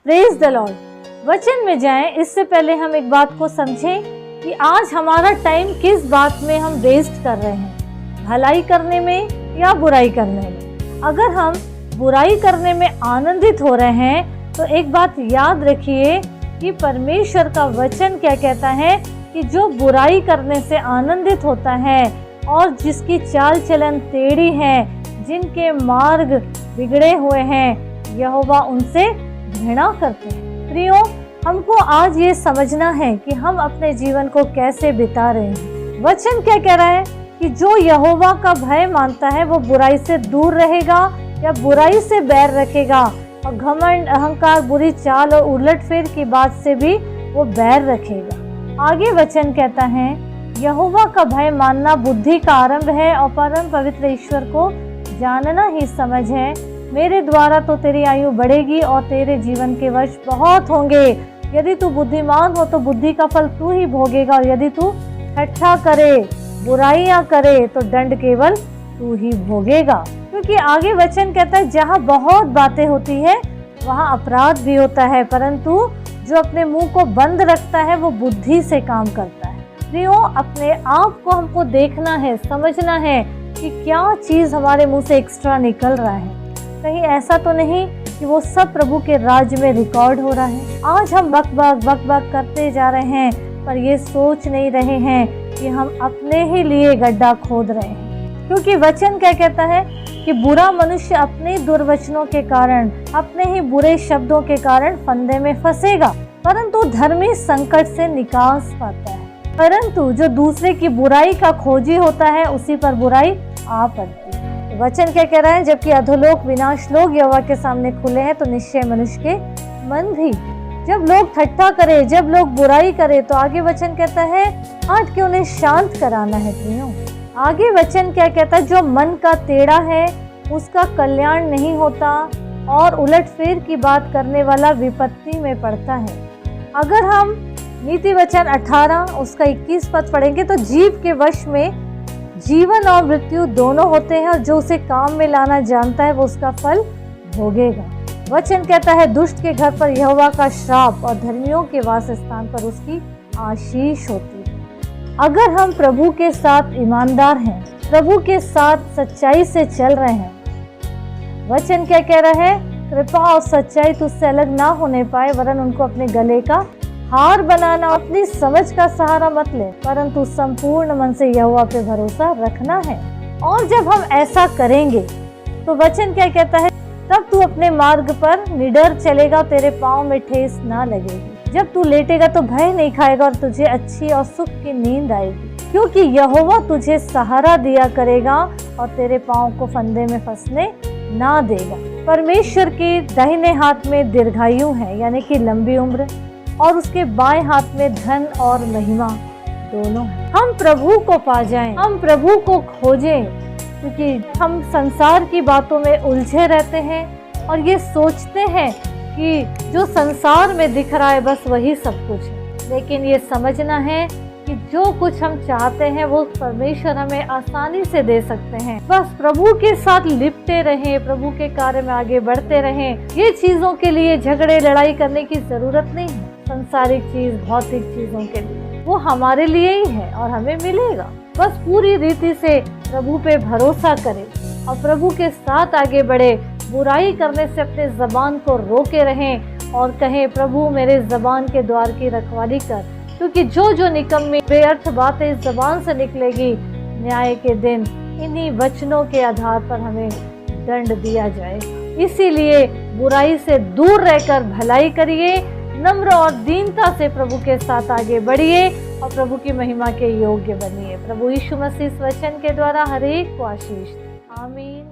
Praise the Lord. वचन में जाएं इससे पहले हम एक बात को समझें कि आज हमारा टाइम किस बात में हम वेस्ट कर रहे हैं, भलाई करने में या बुराई करने में। अगर हम बुराई करने में आनंदित हो रहे हैं तो एक बात याद रखिए कि परमेश्वर का वचन क्या कहता है कि जो बुराई करने से आनंदित होता है और जिसकी चाल चलन टेढ़ी है, जिनके मार्ग बिगड़े हुए हैं, यहोवा उनसे घृणा करते हैं। प्रियो, हमको आज ये समझना है कि हम अपने जीवन को कैसे बिता रहे हैं। वचन क्या कह रहा है कि जो यहोवा का भय मानता है वो बुराई से दूर रहेगा या बुराई से बैर रखेगा, और घमंड, अहंकार, बुरी चाल और उलटफेर की बात से भी वो बैर रखेगा। आगे वचन कहता है यहोवा का भय मानना बुद्धि का आरंभ है और परम पवित्र ईश्वर को जानना ही समझ है। मेरे द्वारा तो तेरी आयु बढ़ेगी और तेरे जीवन के वर्ष बहुत होंगे। यदि तू बुद्धिमान हो तो बुद्धि का फल तू ही भोगेगा, और यदि तू ठट्ठा करे, बुराइयां करे तो दंड केवल तू ही भोगेगा। क्योंकि आगे वचन कहता है जहाँ बहुत बातें होती है वहाँ अपराध भी होता है, परंतु जो अपने मुंह को बंद रखता है वो बुद्धि से काम करता है। प्रियो, अपने आप को हमको देखना है, समझना है कि क्या चीज़ हमारे मुंह से एक्स्ट्रा निकल रहा है। कहीं ऐसा तो नहीं कि वो सब प्रभु के राज्य में रिकॉर्ड हो रहा है। आज हम बक करते जा रहे हैं, पर ये सोच नहीं रहे हैं कि हम अपने ही लिए गड्ढा खोद रहे हैं। क्योंकि वचन क्या कहता है कि बुरा मनुष्य अपने दुर्वचनों के कारण, अपने ही बुरे शब्दों के कारण फंदे में फंसेगा, परंतु धर्मी संकट से निकास पाता है। परंतु जो दूसरे की बुराई का खोजी होता है उसी पर बुराई आ पड़ती है। वचन क्या कह रहा है, जबकि अधोलोक विनाश लोग यहोवा के सामने खुले हैं तो निश्चय मनुष्य के मन भी। जब लोग ठट्ठा करे, जब लोग बुराई करे, तो आगे वचन कहता है हाथ के उन्हें शांत कराना है। प्रियो, आगे वचन क्या कहता है, जो मन का टेढ़ा है उसका कल्याण नहीं होता और उलटफेर की बात करने वाला विपत्ति में पड़ता है। अगर हम नीति वचन 18 उसका 21 पद पढ़ेंगे तो जीव के वश में जीवन और मृत्यु दोनों होते हैं, और जो उसे काम में लाना जानता है वो उसका फल भोगेगा। वचन कहता है दुष्ट के घर पर यहोवा का श्राप और धर्मियों के वास स्थान पर उसकी आशीष होती है। अगर हम प्रभु के साथ ईमानदार हैं, प्रभु के साथ सच्चाई से चल रहे हैं, वचन क्या कह रहा है, कृपा और सच्चाई तुझसे अलग ना होने पाए, वरन उनको अपने गले का हार बनाना। अपनी समझ का सहारा मत ले, परंतु संपूर्ण मन से यहोवा पे भरोसा रखना है। और जब हम ऐसा करेंगे तो वचन क्या कहता है, तब तू अपने मार्ग पर निडर चलेगा, तेरे पाँव में ठेस ना लगेगी। जब तू लेटेगा तो भय नहीं खाएगा और तुझे अच्छी और सुख की नींद आएगी, क्योंकि यहोवा तुझे सहारा दिया करेगा और तेरे पाँव को फंदे में फंसने ना देगा। परमेश्वर के दाहिने हाथ में दीर्घायु है, यानी कि लंबी उम्र, और उसके बाएं हाथ में धन और महिमा दोनों है। हम प्रभु को पा जाएं, हम प्रभु को खोजें, क्योंकि हम संसार की बातों में उलझे रहते हैं और ये सोचते हैं कि जो संसार में दिख रहा है बस वही सब कुछ है। लेकिन ये समझना है कि जो कुछ हम चाहते हैं वो परमेश्वर हमें आसानी से दे सकते हैं। बस प्रभु के साथ लिपटे रहें, प्रभु के कार्य में आगे बढ़ते रहें। ये चीज़ों के लिए झगड़े लड़ाई करने की ज़रूरत नहीं है। संसारिक चीज़, भौतिक चीज़ों के लिए वो हमारे लिए ही है और हमें मिलेगा। बस पूरी रीति से प्रभु पे भरोसा करें और प्रभु के साथ आगे बढ़े। बुराई करने से अपने ज़बान को रोके रहें और कहें प्रभु मेरे ज़बान के द्वार की रखवाली कर, क्योंकि जो निकम्मी बेअर्थ बातें इस ज़बान से निकलेगी, न्याय के दिन इन्हीं वचनों के आधार पर हमें दंड दिया जाएगा। इसीलिए बुराई से दूर रहकर भलाई करिए, नम्र और दीनता से प्रभु के साथ आगे बढ़िए और प्रभु की महिमा के योग्य बनिए। प्रभु यीशु मसीह इस वचन के द्वारा हर एक को आशीष दे। आमीन।